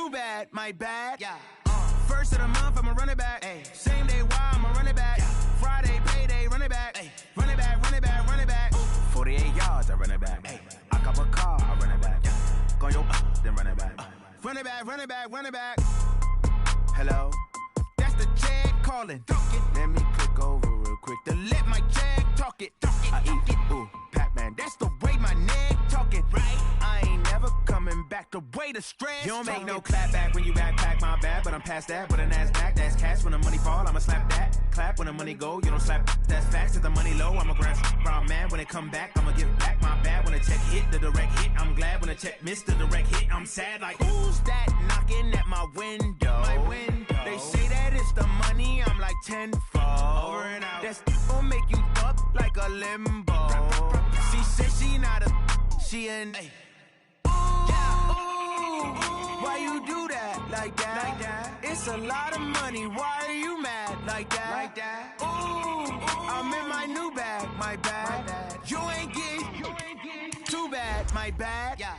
Too bad, my bad. Yeah. First of the month, I'ma run it back. Ay. Same day, why I'ma run it back. Yeah. Friday, payday, run it back. Ay. Run it back, run it back, run it back. 48 yards, I run it back. Ay. I cop a car, I run it back. Yeah. Go yo, then run it back. Run it back, run it back, run it back. Hello? That's the jag calling. Let me click over real quick to let my jag talk it. I eat it, ooh, Pac-Man. That's the way my neck talking. Right? I ain't never coming back the way the stress. You don't make no clap back when you backpack, my bad, but I'm past that. With a NASDAQ, that's cash. When the money fall, I'ma slap that. Clap when the money go, you don't slap. That's facts. If the money low, I'ma grab brown man. When it come back, I'ma give back my bad. When the check hit, the direct hit. I'm glad when the check missed the direct hit. I'm sad like, who's that knocking at my window? My window. They say that it's the money, I'm like tenfold. Over and out. That's gon' make you up like a limbo. She said she not a, she an. Why you do that like that? Like that? It's a lot of money. Why are you mad like that? Like that? Ooh, I'm in my new bag, my bad. You ain't getting too bad, my bad. Yeah.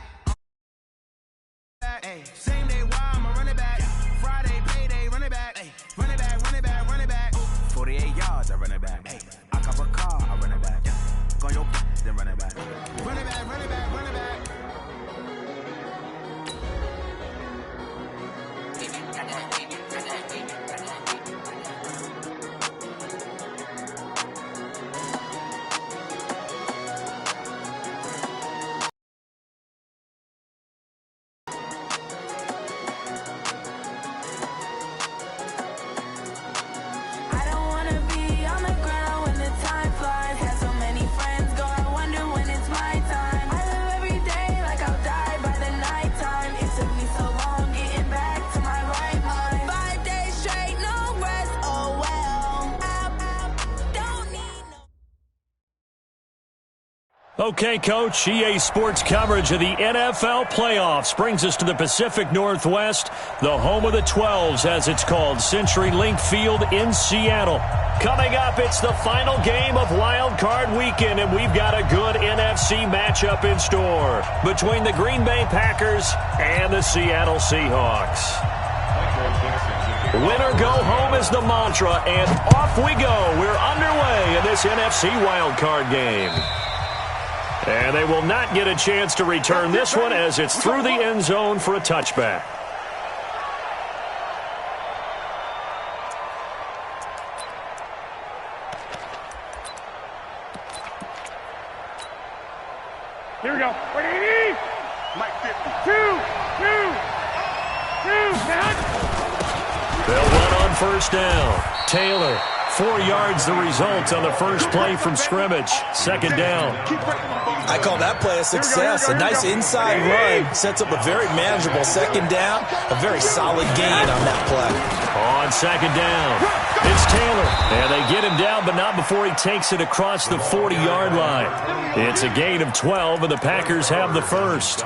Ay. Same day, why I'ma run it back. Friday, payday, run it back. Ay. Run it back, run it back, run it back. 48 yards, I run it back. Ay. I cop a car, I run it back. Go yo, then run it back. Run it back, run it back, run it back. Okay, Coach, EA Sports coverage of the NFL playoffs brings us to the Pacific Northwest, the home of the 12s, as it's called, CenturyLink Field in Seattle. Coming up, it's the final game of Wild Card Weekend, and we've got a good NFC matchup in store between the Green Bay Packers and the Seattle Seahawks. Win or go home is the mantra, and off we go. We're underway in this NFC Wild Card game. And they will not get a chance to return this one as it's through the end zone for a touchback. Here we go. Mike 50. Two. They'll run on first down. Taylor, 4 yards the result on the first play from scrimmage. Second down. I call that play a success. A nice inside run sets up a very manageable second down. A very solid gain on that play. On second down, it's Taylor. And they get him down, but not before he takes it across the 40-yard line. It's a gain of 12, and the Packers have the first.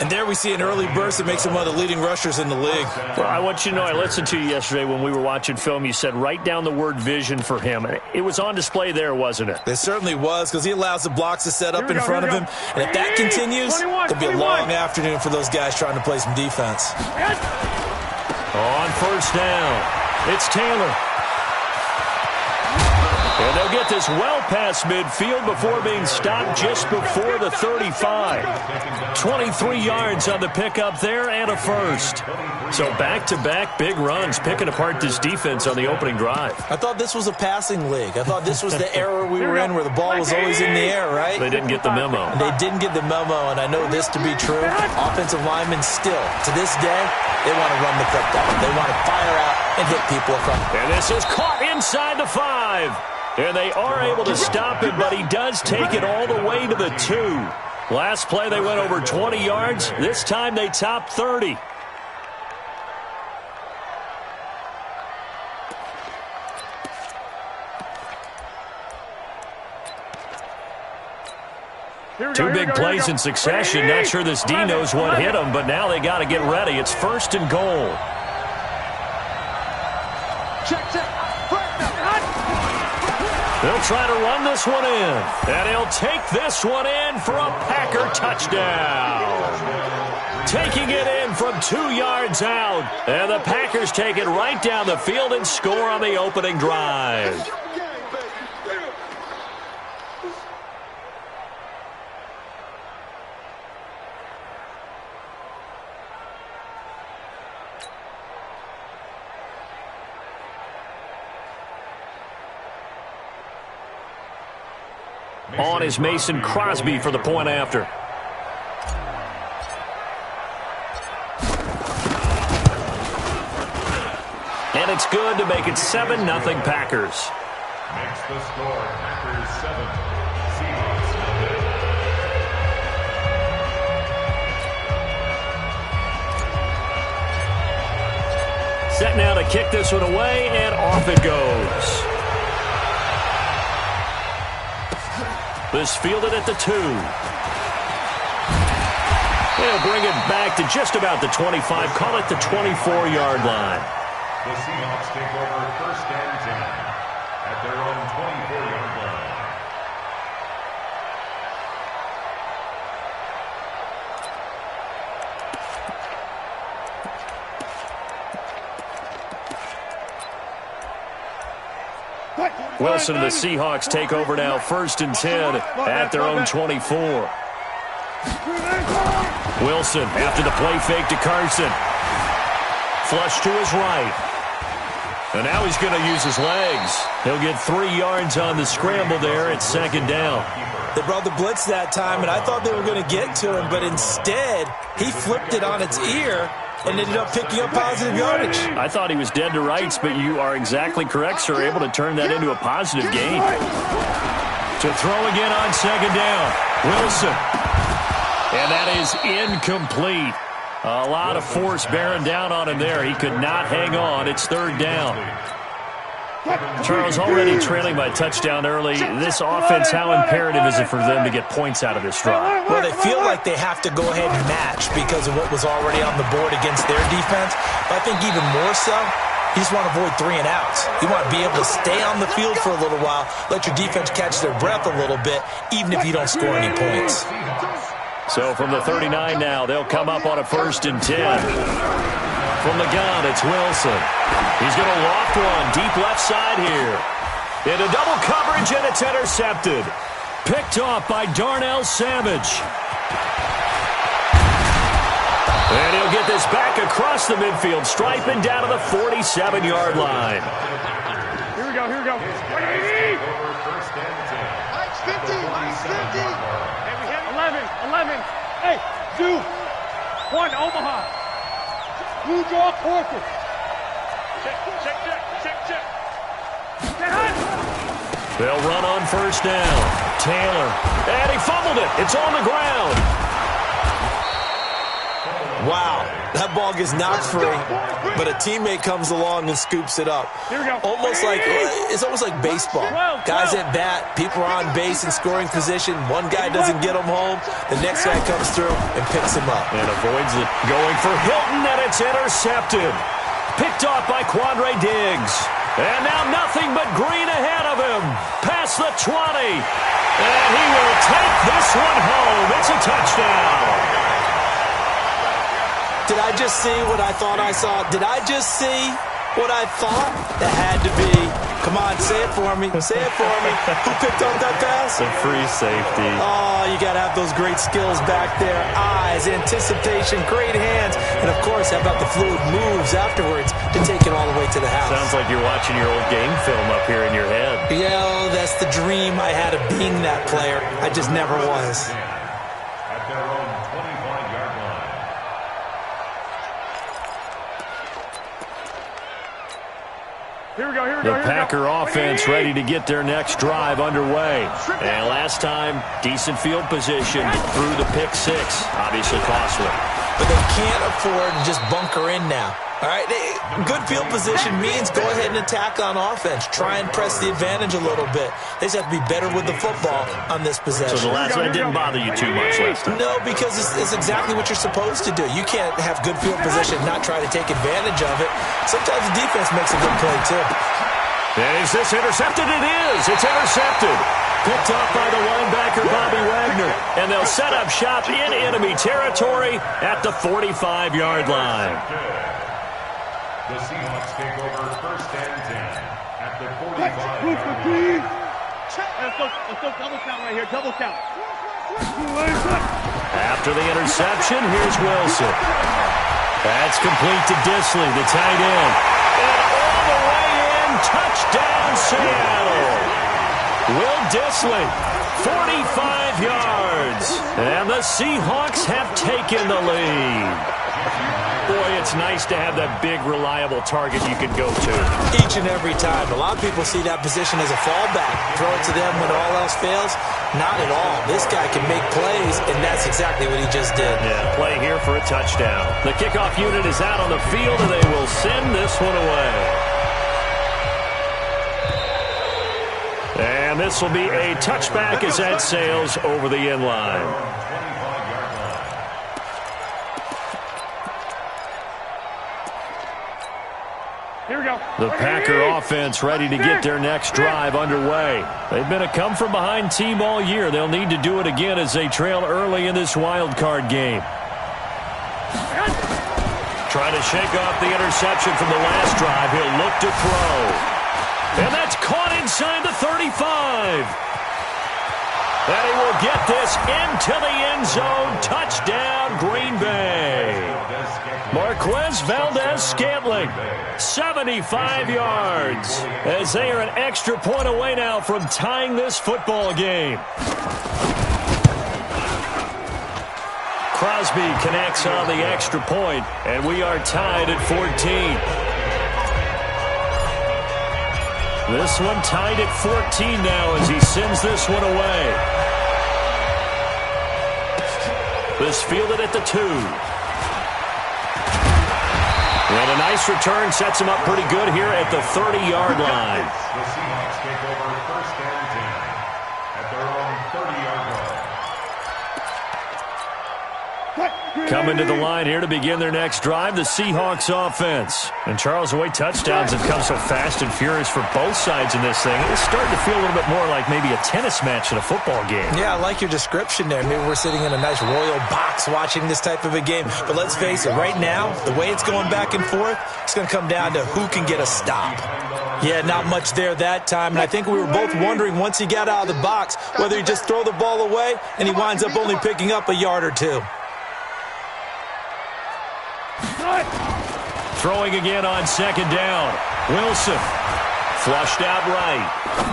And there we see an early burst that makes him one of the leading rushers in the league. Well, I want you to know, I listened to you yesterday when we were watching film. You said write down the word vision for him. It was on display there, wasn't it? It certainly was, because he allows the blocks to set up in front of him. And if that continues, it'll be a long afternoon for those guys trying to play some defense. On first down, it's Taylor. And they'll get this well past midfield before being stopped just before the 35. 23 yards on the pickup there and a first. So back-to-back big runs, picking apart this defense on the opening drive. I thought this was a passing league. I thought this was the era we were in where the ball was always in the air, right? They didn't get the memo. They didn't get the memo, and I know this to be true. Offensive linemen still, to this day, they want to run the football. They want to fire out and hit people across. And this is caught inside the 5. And they are able to stop him, but he does take it all the way to the 2. Last play, they went over 20 yards. This time, they topped 30. Two big plays in succession. Not sure this D knows what hit him, but now they got to get ready. It's first and goal. They'll try to run this one in, and he'll take this one in for a Packer touchdown. taking it in from 2 yards out. And the Packers take it right down the field and score on the opening drive. On is Mason Crosby for the point after. And it's good to make it 7-0 Packers. Makes the score Packers 7, Seahawks 0. Set now to kick this one away, and off it goes. This fielded at the 2. They'll bring it back to just about the 25, call it the 24-yard line. The Seahawks take over 1st and 10 at their own 24-yard line. Wilson and the Seahawks take over now 1st and 10 at their own 24. Wilson after the play fake to Carson. Flush to his right. And now he's going to use his legs. He'll get 3 yards on the scramble there at 2nd down. They brought the blitz that time, and I thought they were going to get to him, but instead he flipped it on its ear and ended up picking up positive yardage. I thought he was dead to rights, but you are exactly correct, sir. Able to turn that into a positive gain. To throw again on 2nd down. Wilson. And that is incomplete. A lot of force bearing down on him there. He could not hang on. It's 3rd down. Charles, already trailing by touchdown early. This offense, how imperative is it for them to get points out of this drive? Well, they feel like they have to go ahead and match because of what was already on the board against their defense. But I think even more so, you just want to avoid 3 and outs. You want to be able to stay on the field for a little while, let your defense catch their breath a little bit, even if you don't score any points. So from the 39 now, they'll come up on a 1st and 10. From the gun, it's Wilson. He's going to loft one deep left side here. Into double coverage, and it's intercepted. Picked off by Darnell Savage. And he'll get this back across the midfield stripe and down to the 47-yard line. Here we go, here we go. 180! Mike's 50, Mike's 50. Hey, we have 11. Hey, 2, 1, Omaha. Blue draw, Corker. Check. They'll run on 1st down. Taylor. And he fumbled it. It's on the ground. Wow, that ball gets knocked free, but a teammate comes along and scoops it up. Here we go. It's almost like baseball. Guys at bat, people are on base in scoring position. One guy doesn't get them home. The next guy comes through and picks him up. And avoids it. Going for Hilton, and it's intercepted. Picked off by Quandre Diggs. And now nothing but green ahead of him. Past the 20. And he will take this one home. It's a touchdown. Did I just see what I thought I saw? Did I just see what I thought? That had to be. Come on, say it for me. Say it for me. Who picked up that pass? The free safety. Oh, you got to have those great skills back there. Eyes, anticipation, great hands. And, of course, how about the fluid moves afterwards to take it all the way to the house? Sounds like you're watching your old game film up here in your head. Yeah, that's the dream I had of being that player. I just never was. At their own 25-yard line. Here we go. The Packer offense ready to get their next drive underway. And last time, decent field position through the pick 6. Obviously costly. But they can't afford to just bunker in now. All right, good field position means go ahead and attack on offense. Try and press the advantage a little bit. They just have to be better with the football on this possession. So the last one didn't bother you too much last time? No, because it's exactly what you're supposed to do. You can't have good field position and not try to take advantage of it. Sometimes the defense makes a good play, too. And is this intercepted? It is. It's intercepted. Picked off by the linebacker, Bobby Wagner. And they'll set up shop in enemy territory at the 45-yard line. The Seahawks take over 1st and 10 at the 45-yard line. Let's go double count right here, double count. After the interception, here's Wilson. That's complete to Disley, the tight end. And all the way in, touchdown Seattle. Will Disley, 45 yards. And the Seahawks have taken the lead. Boy, it's nice to have that big, reliable target you can go to. Each and every time. A lot of people see that position as a fallback. Throw it to them when all else fails. Not at all. This guy can make plays, and that's exactly what he just did. Yeah, play here for a touchdown. The kickoff unit is out on the field, and they will send this one away. And this will be a touchback as that sails over the end line. Here we go. The Packer offense ready to get their next drive underway. They've been a come-from-behind team all year. They'll need to do it again as they trail early in this wild card game. Trying to shake off the interception from the last drive. He'll look to throw. And that's caught inside the 35. And he will get this into the end zone. Touchdown, Green Bay. Marquez Valdez-Scantling, 75 yards, as they are an extra point away now from tying this football game. Crosby connects on the extra point, and we are tied at 14. This one tied at 14 now as he sends this one away. This fielded at the 2. And a nice return sets him up pretty good here at the 30-yard line. The Seahawks take over 1st and 10 at their own 30-yard line. Coming to the line here to begin their next drive, the Seahawks offense. And Charles, the way touchdowns have come so fast and furious for both sides in this thing, it's starting to feel a little bit more like maybe a tennis match in a football game. Yeah, I like your description there. Maybe we're sitting in a nice royal box watching this type of a game. But let's face it, right now, the way it's going back and forth, it's going to come down to who can get a stop. Yeah, not much there that time. And I think we were both wondering once he got out of the box whether he just throw the ball away and he winds up only picking up a yard or two. Throwing again on 2nd down. Wilson flushed out right.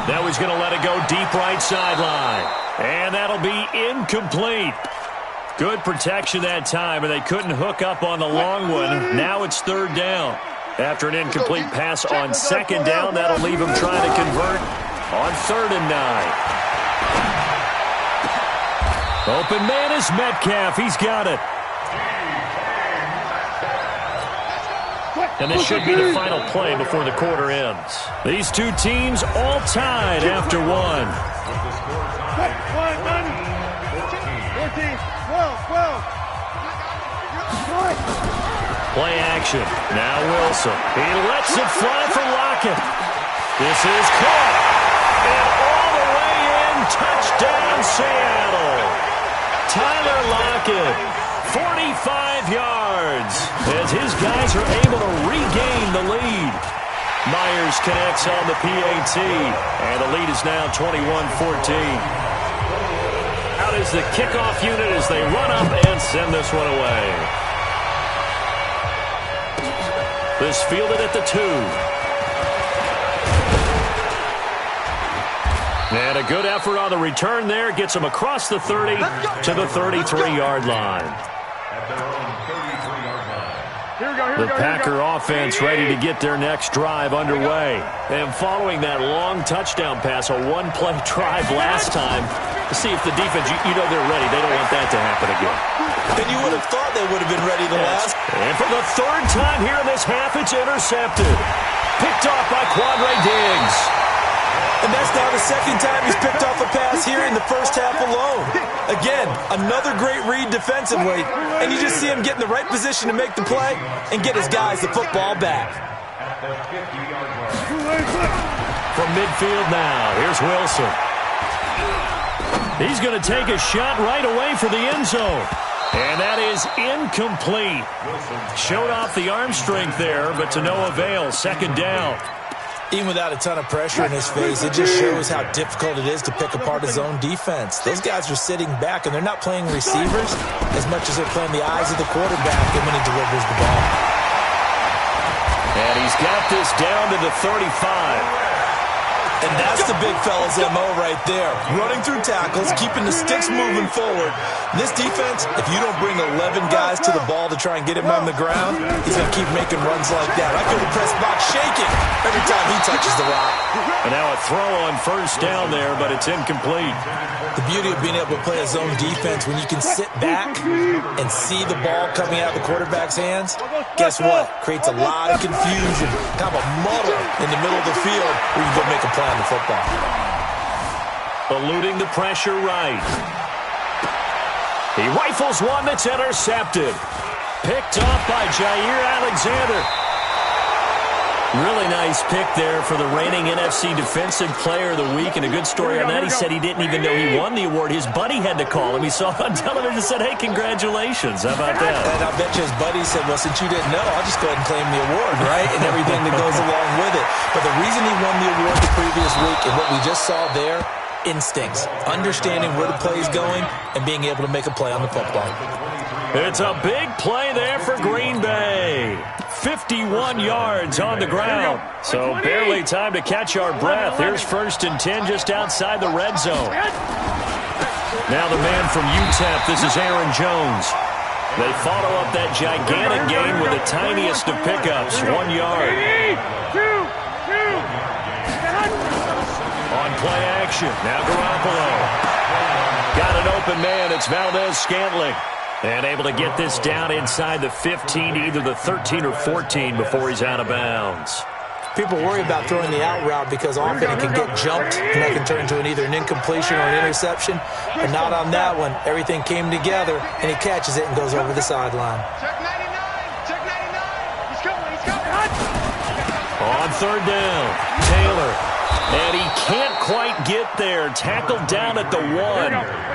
Now he's going to let it go deep right sideline. And that'll be incomplete. Good protection that time, and they couldn't hook up on the long one. Now it's 3rd down. After an incomplete pass on 2nd down, that'll leave him trying to convert on 3rd and 9. Open man is Metcalf. He's got it. And this should be the final play before the quarter ends. These two teams all tied after one. Play action. Now Wilson. He lets it fly for Lockett. This is caught. And all the way in. Touchdown, Seattle. Tyler Lockett. 45 yards as his guys are able to regain the lead. Myers connects on the PAT, and the lead is now 21-14. Out is the kickoff unit as they run up and send this one away. This fielded at the 2. And a good effort on the return there gets him across the 30 to the 33-yard line. The Packer offense ready to get their next drive underway. And following that long touchdown pass, a one-play drive last time, to see if the defense, you know they're ready. They don't want that to happen again. Then you would have thought they would have been ready the last. And for the 3rd time here in this half, it's intercepted. Picked off by Quandre Diggs. And that's now the 2nd time he's picked off a pass here in the first half alone. Again, another great read defensively, and you just see him get in the right position to make the play and get his guys the football back. From midfield now, here's Wilson. He's going to take a shot right away for the end zone. And that is incomplete. Showed off the arm strength there, but to no avail. Second down. Even without a ton of pressure in his face, it just shows how difficult it is to pick apart his own defense. Those guys are sitting back, and they're not playing receivers as much as they're playing the eyes of the quarterback and when he delivers the ball. And he's got this down to the 35. And that's the big fella's MO right there. Running through tackles, keeping the sticks moving forward. This defense, if you don't bring 11 guys to the ball to try and get him on the ground, he's going to keep making runs like that. I feel the press box shaking every time he touches the rock. And now a throw on first down there, but it's incomplete. The beauty of being able to play a zone defense, when you can sit back and see the ball coming out of the quarterback's hands, guess what? Creates a lot of confusion, kind of a muddle in the middle of the field where you can go make a play on the football. Eluding the pressure right. He rifles one that's intercepted. Picked off by Jair Alexander. Really nice pick there for the reigning NFC Defensive Player of the Week. And a good story on that, he said he didn't even know he won the award. His buddy had to call him. He saw it on television and said, hey, congratulations. How about that? And I bet you his buddy said, well, since you didn't know, I'll just go ahead and claim the award, right? And everything that goes along with it. But the reason he won the award the previous week and what we just saw there, instincts, understanding where the play is going and being able to make a play on the football. It's a big play there for Green Bay. 51 yards on the ground. So barely time to catch our breath. Here's 1st and 10 just outside the red zone. Now the man from UTEP, this is Aaron Jones. They follow up that gigantic gain with the tiniest of pickups, 1 yard. On play action, now Garoppolo. Got an open man, it's Valdez-Scantling. And able to get this down inside the 15 to either the 13 or 14 before he's out of bounds. People worry about throwing the out route because often it can get jumped and that can turn into either an incompletion or an interception. But not on that one. Everything came together and he catches it and goes over the sideline. Check 99. He's coming. On 3rd down, Taylor. And he can't quite get there. Tackled down at the 1.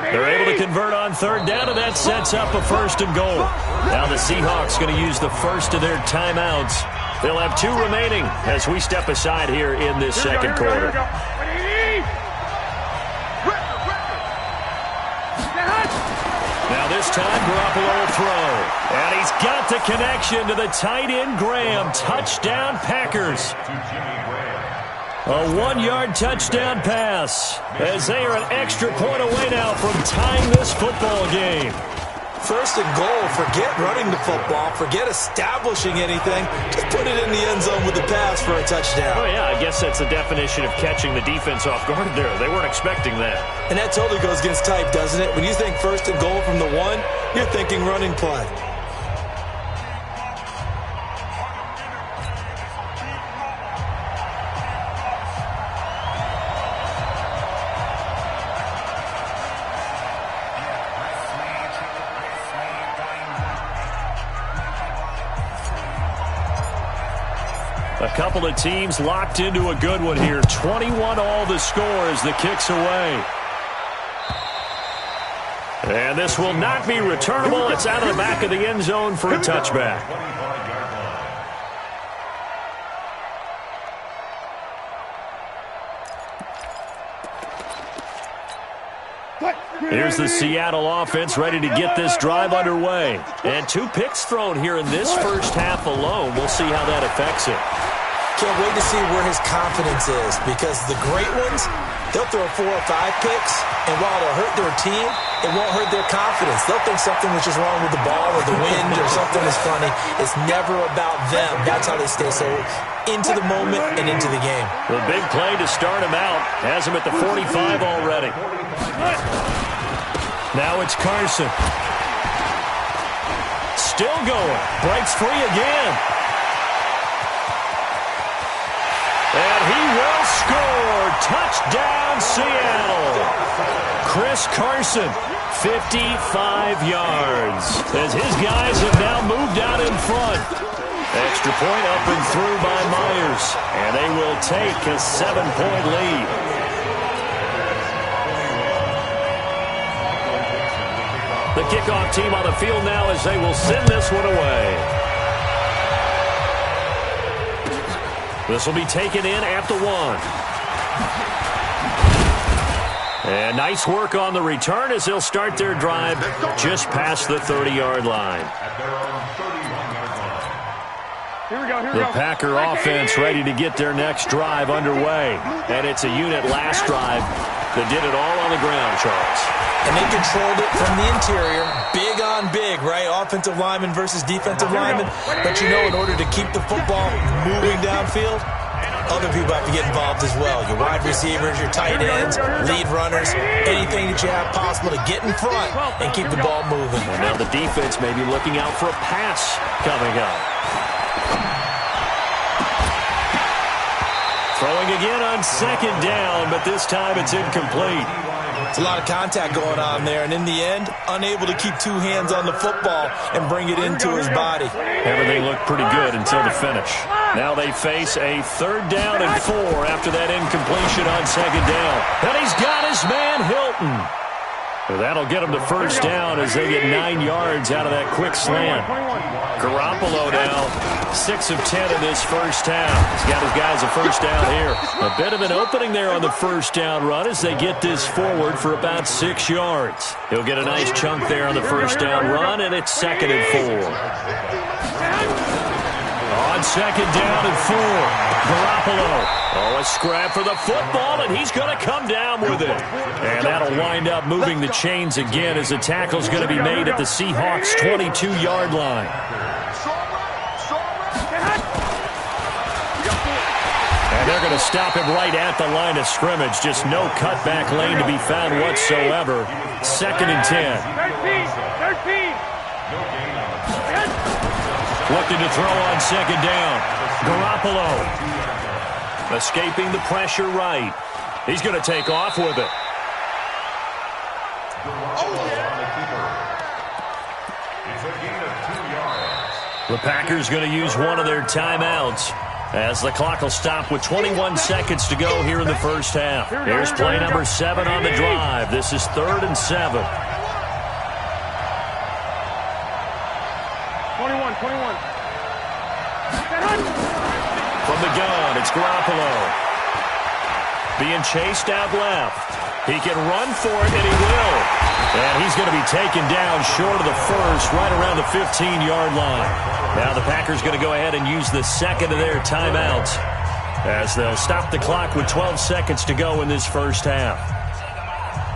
They're able to convert on 3rd down, and that sets up a 1st and goal. Now the Seahawks going to use the first of their timeouts. They'll have 2 remaining as we step aside here in this second quarter. Now this time, Garoppolo will throw. And he's got the connection to the tight end, Graham. Touchdown, Packers. A 1-yard touchdown pass as they are an extra point away now from tying this football game. 1st and goal. Forget running the football. Forget establishing anything. Just put it in the end zone with the pass for a touchdown. Oh, yeah, I guess that's the definition of catching the defense off guard there. They weren't expecting that. And that totally goes against type, doesn't it? When you think 1st and goal from the 1, you're thinking running play. A couple of teams locked into a good one here. 21 all the score as the kick's away. And this will not be returnable. It's out of the back of the end zone for a touchback. Here's the Seattle offense ready to get this drive underway. And 2 picks thrown here in this first half alone. We'll see how that affects it. Can't wait to see where his confidence is because the great ones, they'll throw 4 or 5 picks, and while it'll hurt their team, it won't hurt their confidence. They'll think something was just wrong with the ball or the wind or something is funny. It's never about them. That's how they stay so into the moment and into the game. The big play to start him out has him at the 45 already. Now it's Carson. Still going. Breaks free again. And he will score. Touchdown, Seattle. Chris Carson, 55 yards. As his guys have now moved out in front. Extra point up and through by Myers. And they will take a 7-point lead. The kickoff team on the field now as they will send this one away. This will be taken in at the 1. And nice work on the return as they'll start their drive just past the 30-yard line. The Packer offense ready to get their next drive underway. And it's a unit last drive that did it all on the ground, Charles. And they controlled it from the interior. Big on big, right? Offensive lineman versus defensive lineman. But you know, in order to keep the football moving downfield, other people have to get involved as well. Your wide receivers, your tight ends, lead runners, anything that you have possible to get in front and keep the ball moving. And now the defense may be looking out for a pass coming up. Throwing again on second down, but this time it's incomplete. It's a lot of contact going on there, and in the end, unable to keep two hands on the football and bring it into his body. Everything looked pretty good until the finish. Now they face a 3rd down and 4 after that incompletion on second down. And he's got his man, Hilton. So that'll get him to first down as they get 9 yards out of that quick slant. Garoppolo now 6 of 10 in this first half. He's got his guys a first down here. A bit of an opening there on the first down run as they get this forward for about 6 yards. He'll get a nice chunk there on the first down run, and it's 2nd and 4. On 2nd down and 4, Garoppolo. Oh, a scrap for the football, and he's going to come down with it. And that'll wind up moving the chains again as the tackle's going to be made at the Seahawks' 22-yard line. And they're going to stop him right at the line of scrimmage. Just no cutback lane to be found whatsoever. 2nd and 10. 13. Looking to throw on second down. Garoppolo escaping the pressure right. He's going to take off with it. The Packers going to use one of their timeouts as the clock will stop with 21 seconds to go here in the first half. Here's play number 7 on the drive. This is 3rd and 7. 21. From the gun, it's Garoppolo. Being chased out left. He can run for it, and he will. And he's going to be taken down short of the first, right around the 15-yard line. Now the Packers going to go ahead and use the 2nd of their timeouts as they'll stop the clock with 12 seconds to go in this first half.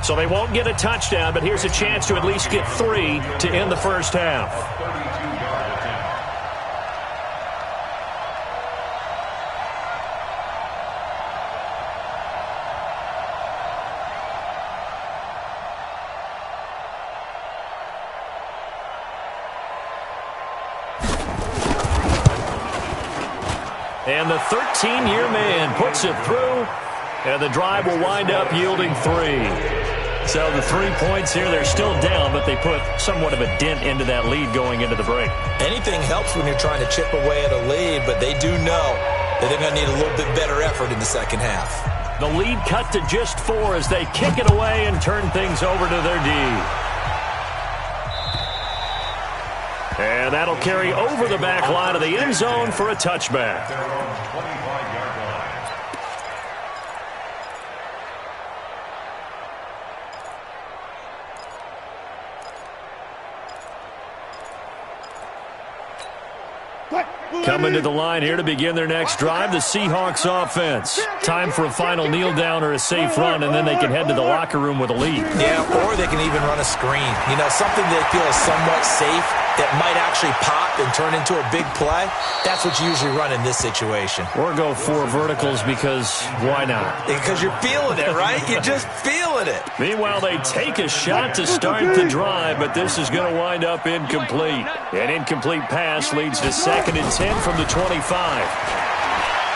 So they won't get a touchdown, but here's a chance to at least get 3 to end the first half. And the 13-year man puts it through, and the drive will wind up yielding 3. So the 3 points here, they're still down, but they put somewhat of a dent into that lead going into the break. Anything helps when you're trying to chip away at a lead, but they do know that they're going to need a little bit better effort in the second half. The lead cut to just 4 as they kick it away and turn things over to their D. And that'll carry over the back line of the end zone for a touchback. Coming to the line here to begin their next drive, the Seahawks offense. Time for a final kneel down or a safe run, and then they can head to the locker room with a lead. Yeah, or they can even run a screen. You know, something they feel is somewhat safe that might actually pop and turn into a big play. That's what you usually run in this situation. Or go 4 verticals because why not? Because you're feeling it, right? You're just feeling it. Meanwhile, they take a shot to start the drive, but this is going to wind up incomplete. An incomplete pass leads to 2nd and 10 from the 25.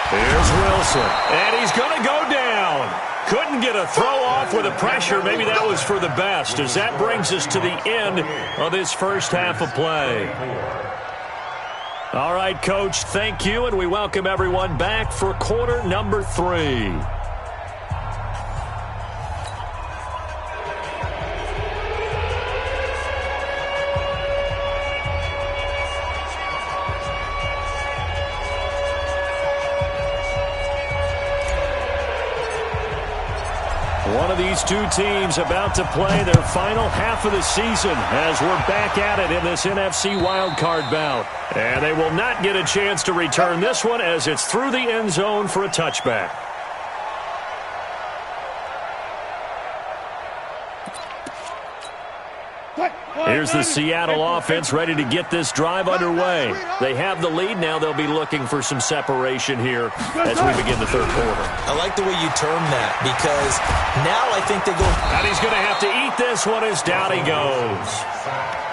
Here's Wilson, and he's going to go down. Couldn't get a throw off with the pressure. Maybe that was for the best, as that brings us to the end of this first half of play. All right, Coach, thank you, and we welcome everyone back for quarter number 3. One of these two teams about to play their final half of the season as we're back at it in this NFC wildcard bout. And they will not get a chance to return this one as it's through the end zone for a touchback. Here's the Seattle offense ready to get this drive underway. They have the lead. Now they'll be looking for some separation here as we begin the third quarter. I like the way you term that because now I think they go. And he's going to have to eat this one as down he goes.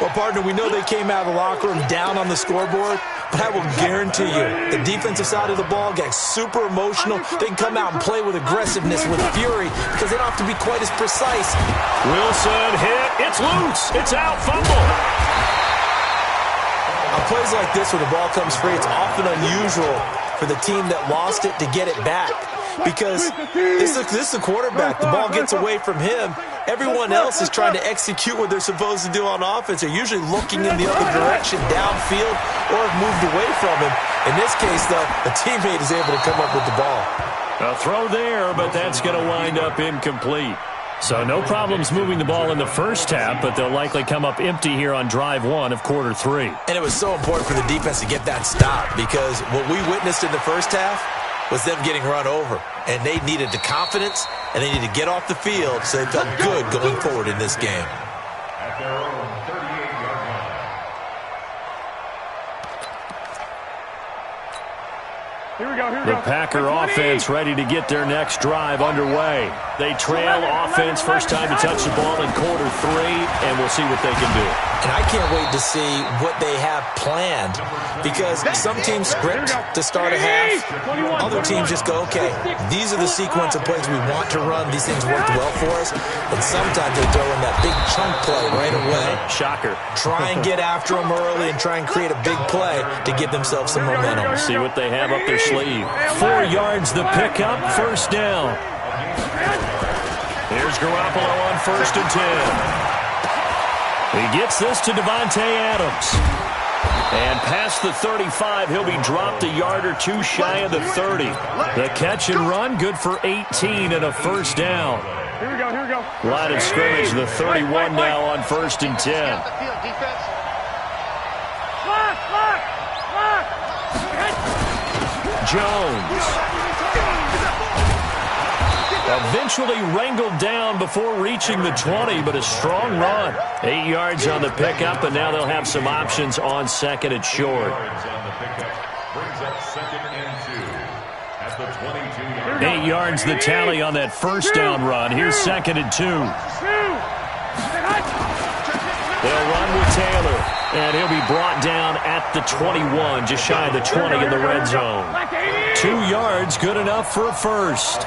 Well, partner, we know they came out of the locker room down on the scoreboard, but I will guarantee you the defensive side of the ball gets super emotional. They can come out and play with aggressiveness, with fury, because they don't have to be quite as precise. Wilson hit. It's loose. It's out. Fumble. On plays like this where the ball comes free, it's often unusual for the team that lost it to get it back. Because this is the quarterback. The ball gets away from him. Everyone else is trying to execute what they're supposed to do on offense. They're usually looking in the other direction, downfield, or have moved away from him. In this case, though, a teammate is able to come up with the ball. A throw there, but that's going to wind up incomplete. So no problems moving the ball in the first half, but they'll likely come up empty here on drive one of quarter three. And it was so important for the defense to get that stop because what we witnessed in the first half was them getting run over. And they needed the confidence, and they needed to get off the field so they felt good going forward in this game. At their own 38-yard line. Here we go, here we The go. Packer offense ready to get their next drive underway. They trail offense first time to touch the ball in quarter three, and we'll see what they can do. And I can't wait to see what they have planned because some teams script to start a half. Other teams just go, okay, these are the sequence of plays we want to run. These things worked well for us. And sometimes they throw in that big chunk play right away. Shocker. Try and get after them early and try and create a big play to give themselves some momentum. See what they have up their sleeve. 4 yards the pickup, first down. Here's Garoppolo on 1st and 10. He gets this to Devontae Adams. And past the 35, he'll be dropped a yard or two shy of the 30. The catch and run, good for 18 and a first down. Here we go, here we go. Line of scrimmage, the 31 now on 1st and 10. Lock, lock, lock. Jones. Eventually wrangled down before reaching the 20, but a strong run. 8 yards on the pickup, and now they'll have some options on second and short. 8 yards the tally on that first down run. Here's 2nd and 2. They'll run with Taylor, and he'll be brought down at the 21, just shy of the 20 in the red zone. 2 yards, good enough for a first.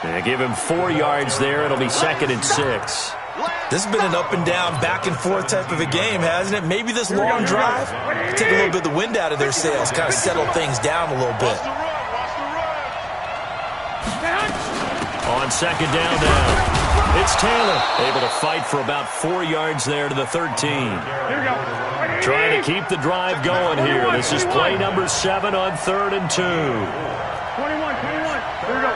They give him 4 yards there. It'll be 2nd and 6. This has been an up and down, back and forth type of a game, hasn't it? Maybe this long drive take a little bit of the wind out of their sails, kind of settle things down a little bit. On 2nd down now, it's Taylor, able to fight for about 4 yards there to the 13. Trying to keep the drive going here. This is play number 7 on 3rd and 2. 21. Here we go.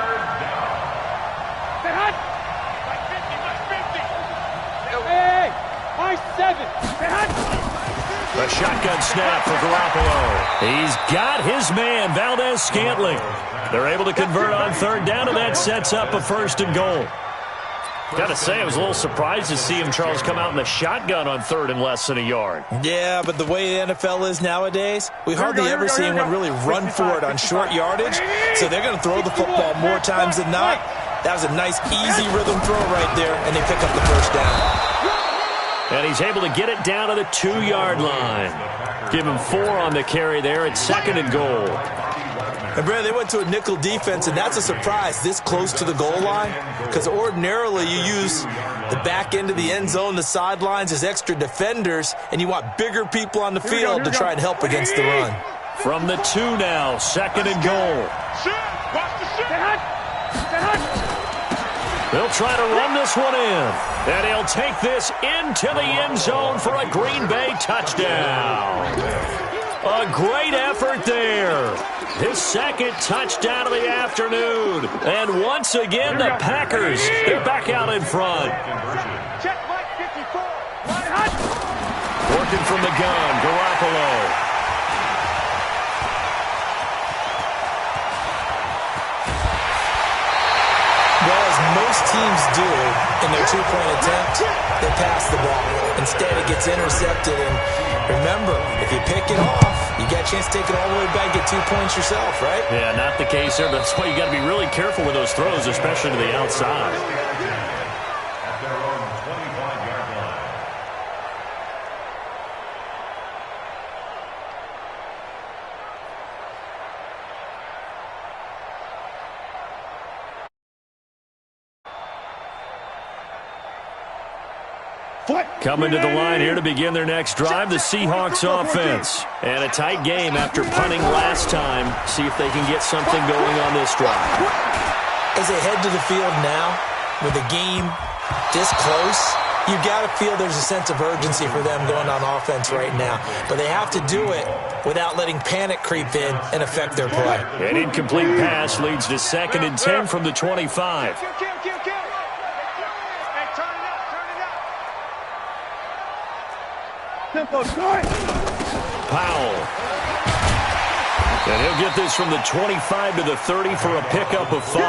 Hey, high 7. A shotgun snap for Garoppolo. He's got his man, Valdez-Scantling. They're able to convert on 3rd down, and that sets up a 1st and goal. Got to say, I was a little surprised to see him, Charles, come out in the shotgun on 3rd and less than a yard. Yeah, but the way the NFL is nowadays, we hardly ever see anyone really run for it on short yardage, so they're going to throw the football more times than not. That was a nice, easy rhythm throw right there, and they pick up the first down. And he's able to get it down to the 2-yard line. Give him 4 on the carry there. It's 2nd and goal. And, Brad, they went to a nickel defense, and that's a surprise this close to the goal line because ordinarily you use the back end of the end zone, the sidelines as extra defenders, and you want bigger people on the field to try and help against the run. From the 2 now, 2nd and goal. They'll try to run this one in. And he'll take this into the end zone for a Green Bay touchdown. A great effort there. His second touchdown of the afternoon. And once again, the Packers, they're back out in front. Check Mike 54. Right hot. Working from the gun, Garoppolo. Well, as most teams do in their two-point attempt, they pass the ball. Instead, it gets intercepted. And remember, if you pick it off, you got a chance to take it all the way back, get 2 points yourself, right? Yeah, not the case there. That's why you got to be really careful with those throws, especially to the outside. At their own 25-yard line. Coming to the line here to begin their next drive, the Seahawks offense. And a tight game after punting last time. See if they can get something going on this drive. As they head to the field now, with the game this close, you've got to feel there's a sense of urgency for them going on offense right now. But they have to do it without letting panic creep in and affect their play. An incomplete pass leads to 2nd and 10 from the 25. Powell. And he'll get this from the 25 to the 30 for a pickup of 5.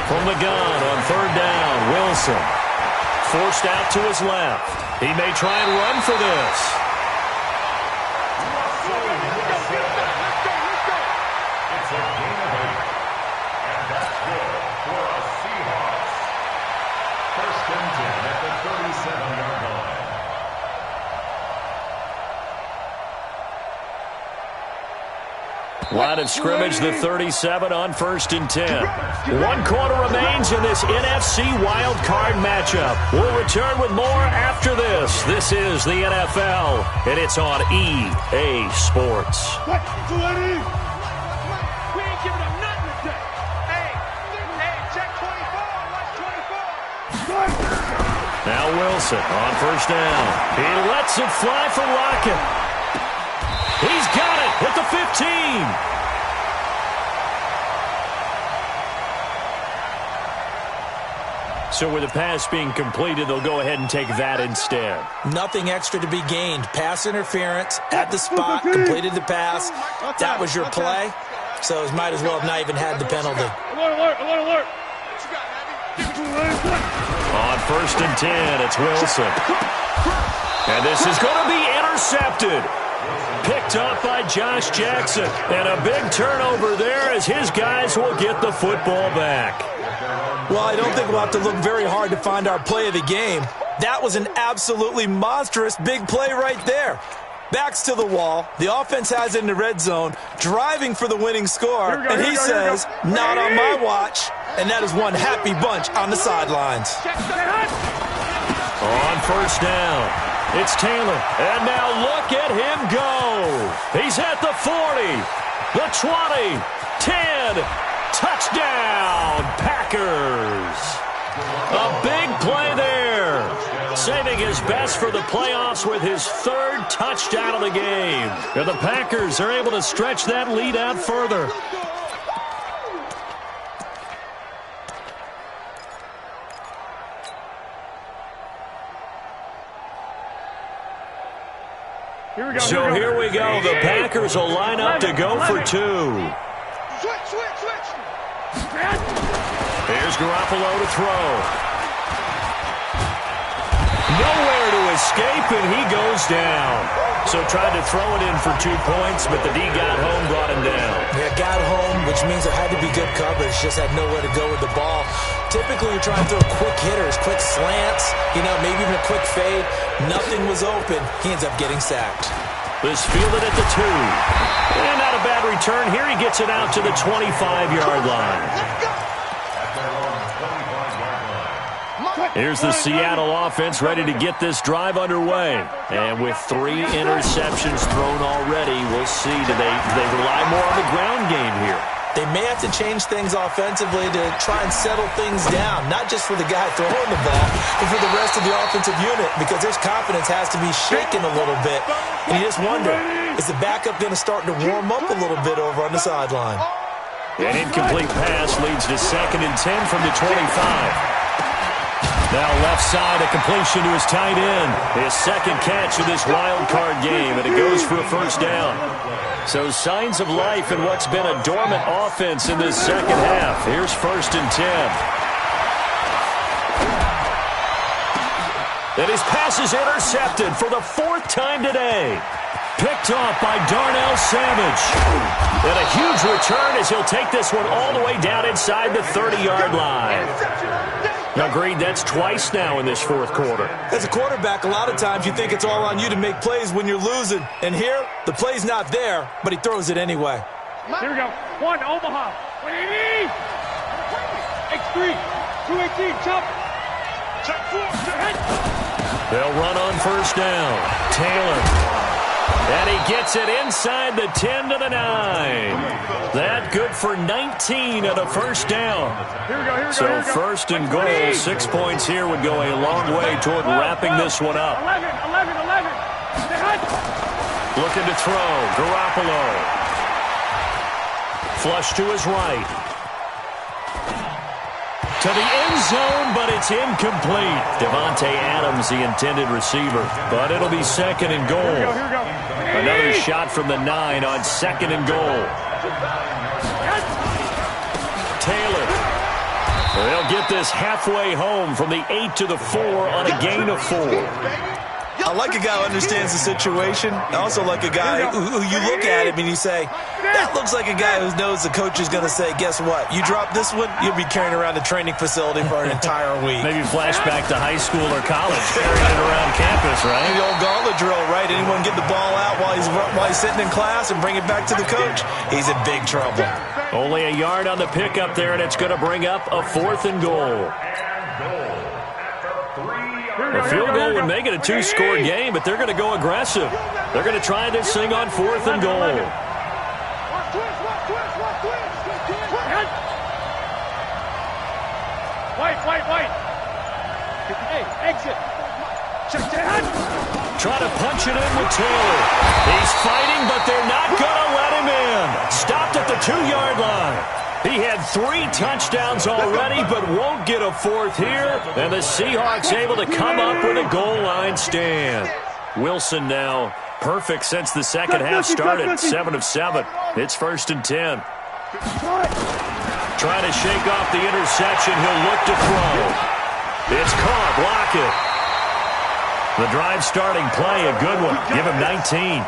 From the gun on 3rd down, Wilson. Forced out to his left. He may try and run for this. It's a gain of 8. And that's good for a Seahawks. 1st and 10 at the 37-yard line. Line of scrimmage, the 37 on 1st and 10. 1 quarter remains in this NFC wild card matchup. We'll return with more after this. This is the NFL, and it's on EA Sports. We ain't giving up nothing today. Hey, check 24. Watch 24. Now Wilson on 1st down. He lets it fly for Lockett. He's got it at the 15. So with the pass being completed, they'll go ahead and take that instead. Nothing extra to be gained. Pass interference at the spot, completed the pass. That was your play, so it might as well have not even had the penalty. Alert. On 1st and 10, it's Wilson. And this is going to be intercepted. Picked up by Josh Jackson. And a big turnover there as his guys will get the football back. Well, I don't think we'll have to look very hard to find our play of the game. That was an absolutely monstrous big play right there. Backs to the wall. The offense has it in the red zone, driving for the winning score. And he says, not on my watch. And that is one happy bunch on the sidelines. On 1st down. It's Taylor, and now look at him go. He's at the 40, the 20, 10, touchdown, Packers. A big play there, saving his best for the playoffs with his 3rd touchdown of the game. And the Packers are able to stretch that lead out further. So here we go. The Packers will line up to go for 2. Switch. Here's Garoppolo to throw. Nowhere to escape, and he goes down. So tried to throw it in for 2 points, but the D got home, brought him down. Yeah, got home, which means there had to be good coverage. Just had nowhere to go with the ball. Typically, you're trying to throw quick hitters, quick slants, maybe even a quick fade. Nothing was open. He ends up getting sacked. This fielded at the 2. And not a bad return here. He gets it out to the 25-yard line. Here's the Seattle offense ready to get this drive underway. And with 3 interceptions thrown already, we'll we'll see. Do they rely more on the ground game here? They may have to change things offensively to try and settle things down, not just for the guy throwing the ball, but for the rest of the offensive unit, because their confidence has to be shaken a little bit. And you just wonder, is the backup going to start to warm up a little bit over on the sideline? An incomplete pass leads to 2nd and 10 from the 25. Now left side, a completion to his tight end. His second catch of this wild card game, and it goes for a first down. So signs of life in what's been a dormant offense in this second half. Here's 1st and 10. And his pass is intercepted for the 4th time today. Picked off by Darnell Savage. And a huge return as he'll take this one all the way down inside the 30-yard line. Agreed, that's twice now in this 4th quarter. As a quarterback, a lot of times you think it's all on you to make plays when you're losing. And here, the play's not there, but he throws it anyway. Here we go. 1, Omaha. 180. X3. 218. Chop. Chop 4. They'll run on first down. Taylor. And he gets it inside the 10 to the 9. That good for 19 and a first down. So 1st and goal, 6 points here would go a long way toward wrapping this one up. 11. Looking to throw. Garoppolo. Flush to his right. To the end zone, but it's incomplete. Devontae Adams, the intended receiver. But it'll be 2nd and goal. Here we go. Another shot from the 9 on 2nd and goal. Taylor. They'll get this halfway home from the 8 to the 4 on a gain of 4. I like a guy who understands the situation. I also like a guy who you look at him and you say, that looks like a guy who knows the coach is going to say, guess what? You drop this one, you'll be carrying around the training facility for an entire week. Maybe flashback to high school or college, carrying it around campus, right? The old gauntlet drill, right? Anyone get the ball out while he's sitting in class and bring it back to the coach? He's in big trouble. Only a yard on the pickup there, and it's going to bring up a 4th and goal. A field goal would make it a 2-score game, but they're going to go aggressive. They're going to try this thing on 4th and goal. White. Hey, exit. Try to punch it in with Taylor. He's fighting, but they're not going to let him in. Stopped at the 2-yard line. He had 3 touchdowns already, but won't get a 4th here. And the Seahawks able to come up with a goal line stand. Wilson now perfect since the second half started. 7 of 7. It's 1st and 10. Trying to shake off the interception. He'll look to throw. It's caught. Lockett. The drive starting play, a good one. Give him 19.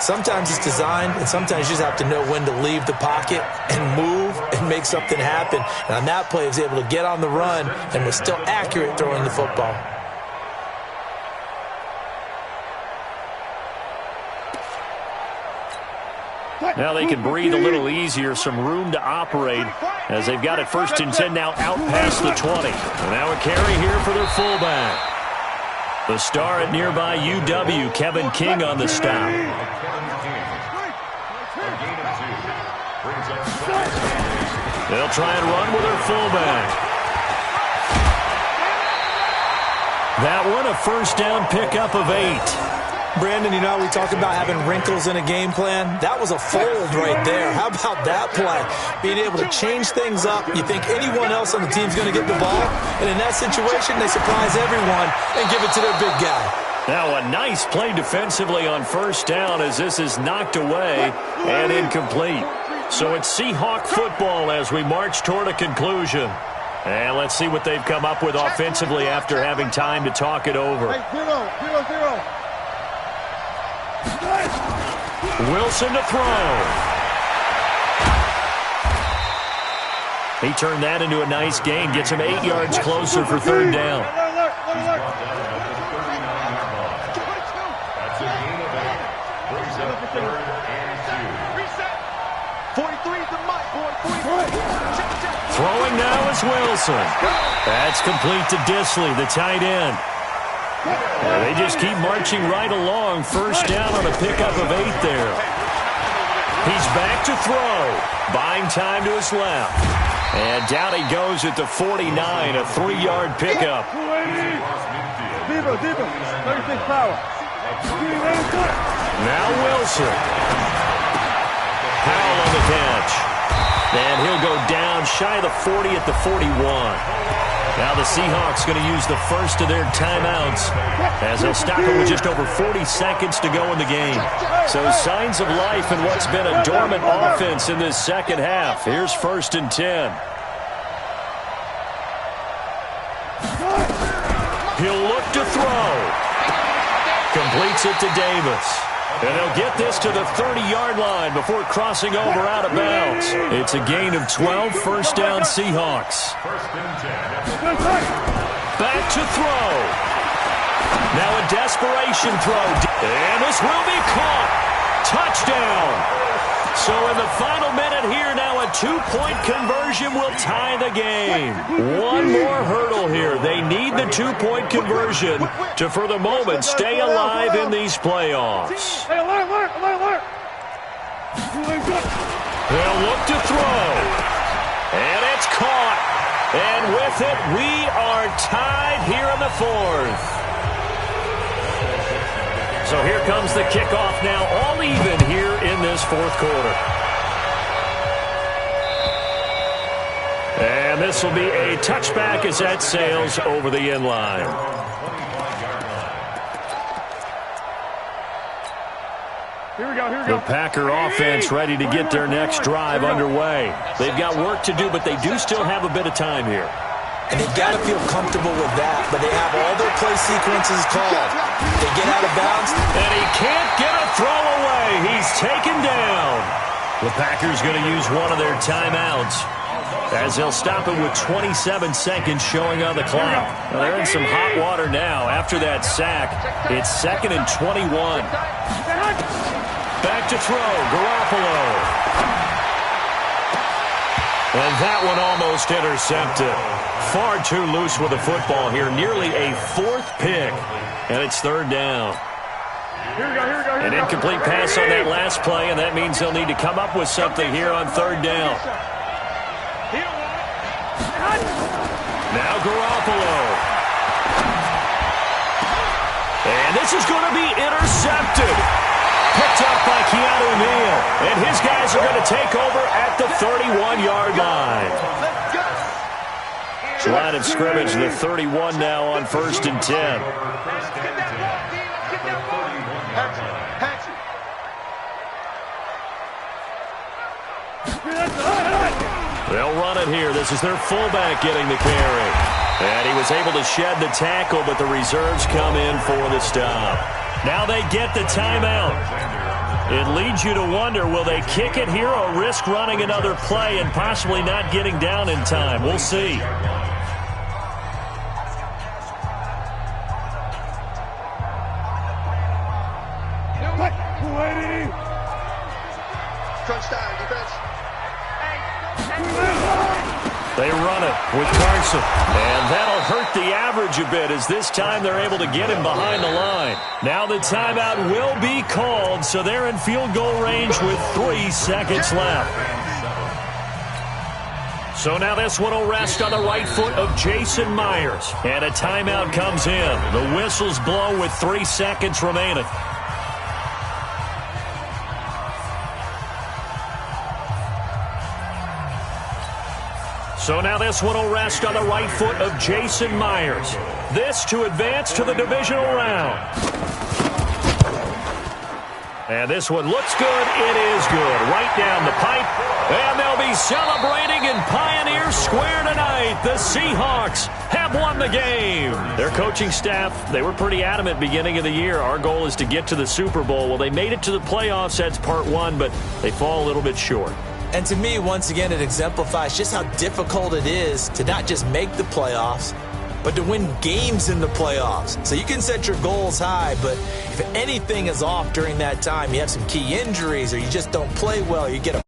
Sometimes it's designed, and sometimes you just have to know when to leave the pocket and move and make something happen. And on that play, he was able to get on the run and was still accurate throwing the football. Now they can breathe a little easier, some room to operate as they've got it 1st and 10 now out past the 20. And now a carry here for their fullback. The star at nearby UW, Kevin King on the stop. They'll try and run with their fullback. That one a first down pickup of 8. Brandon, you know how we talk about having wrinkles in a game plan? That was a fold right there. How about that play? Being able to change things up. You think anyone else on the team's going to get the ball? And in that situation, they surprise everyone and give it to their big guy. Now a nice play defensively on first down as this is knocked away and incomplete. So it's Seahawk football as we march toward a conclusion. And let's see what they've come up with offensively after having time to talk it over. 0-0. Wilson to throw. He turned that into a nice gain. Gets him 8 yards closer for 3rd down. Throwing now is Wilson. That's complete to Disley, the tight end. They just keep marching right along. First down on a pickup of 8 there. He's back to throw. Buying time to his left. And down he goes at the 49, a 3-yard pickup. Deeper, 36 power. Now Wilson. Powell on the catch. And he'll go down shy of the 40 at the 41. Now the Seahawks going to use the first of their timeouts as they'll stop it with just over 40 seconds to go in the game. So signs of life in what's been a dormant offense in this second half. Here's 1st and 10. He'll look to throw. Completes it to Davis. And they'll get this to the 30-yard line before crossing over out of bounds. It's a gain of 12, first down Seahawks. Back to throw. Now a desperation throw. And this will be caught. Touchdown. So in the final minute here, now a 2-point conversion will tie the game. One more hurdle here. They need the 2-point conversion to, for the moment, stay alive in these playoffs. Hey, alert. They'll look to throw. And it's caught. And with it, we are tied here in the 4th. So here comes the kickoff now, all even here in this 4th quarter. And this will be a touchback as that sails over the end line. Here we go. The Packer offense ready to get their next drive underway. They've got work to do, but they do still have a bit of time here. And they've got to feel comfortable with that, but they have all their play sequences called. They get out of bounds. And he can't get a throw away. He's taken down. The Packers going to use one of their timeouts as they'll stop it with 27 seconds showing on the clock. Now they're in some hot water now after that sack. It's 2nd and 21. Back to throw, Garoppolo. And that one almost intercepted. Far too loose with the football here. Nearly a 4th pick. And it's 3rd down. Here we go. An incomplete pass on that last play, and that means they'll need to come up with something here on 3rd down. Now Garoppolo. And this is going to be intercepted. Picked up by Keanu Neal. And his guys are going to take over at the 31-yard line. Line of scrimmage, the 31 now on 1st and 10. They'll run it here. This is their fullback getting the carry. And he was able to shed the tackle, but the reserves come in for the stop. Now they get the timeout. It leads you to wonder, will they kick it here or risk running another play and possibly not getting down in time? We'll see. They run it with Carson. And that'll hurt the average a bit as this time they're able to get him behind the line. Now the timeout will be called, so they're in field goal range with 3 seconds left. So now this one will rest on the right foot of Jason Myers. And a timeout comes in. The whistles blow with 3 seconds remaining. So now this one will rest on the right foot of Jason Myers. This to advance to the divisional round. And this one looks good. It is good. Right down the pipe. And they'll be celebrating in Pioneer Square tonight. The Seahawks have won the game. Their coaching staff, they were pretty adamant beginning of the year. Our goal is to get to the Super Bowl. Well, they made it to the playoffs. That's part one, but they fall a little bit short. And to me, once again, it exemplifies just how difficult it is to not just make the playoffs, but to win games in the playoffs. So you can set your goals high, but if anything is off during that time, you have some key injuries or you just don't play well, you get a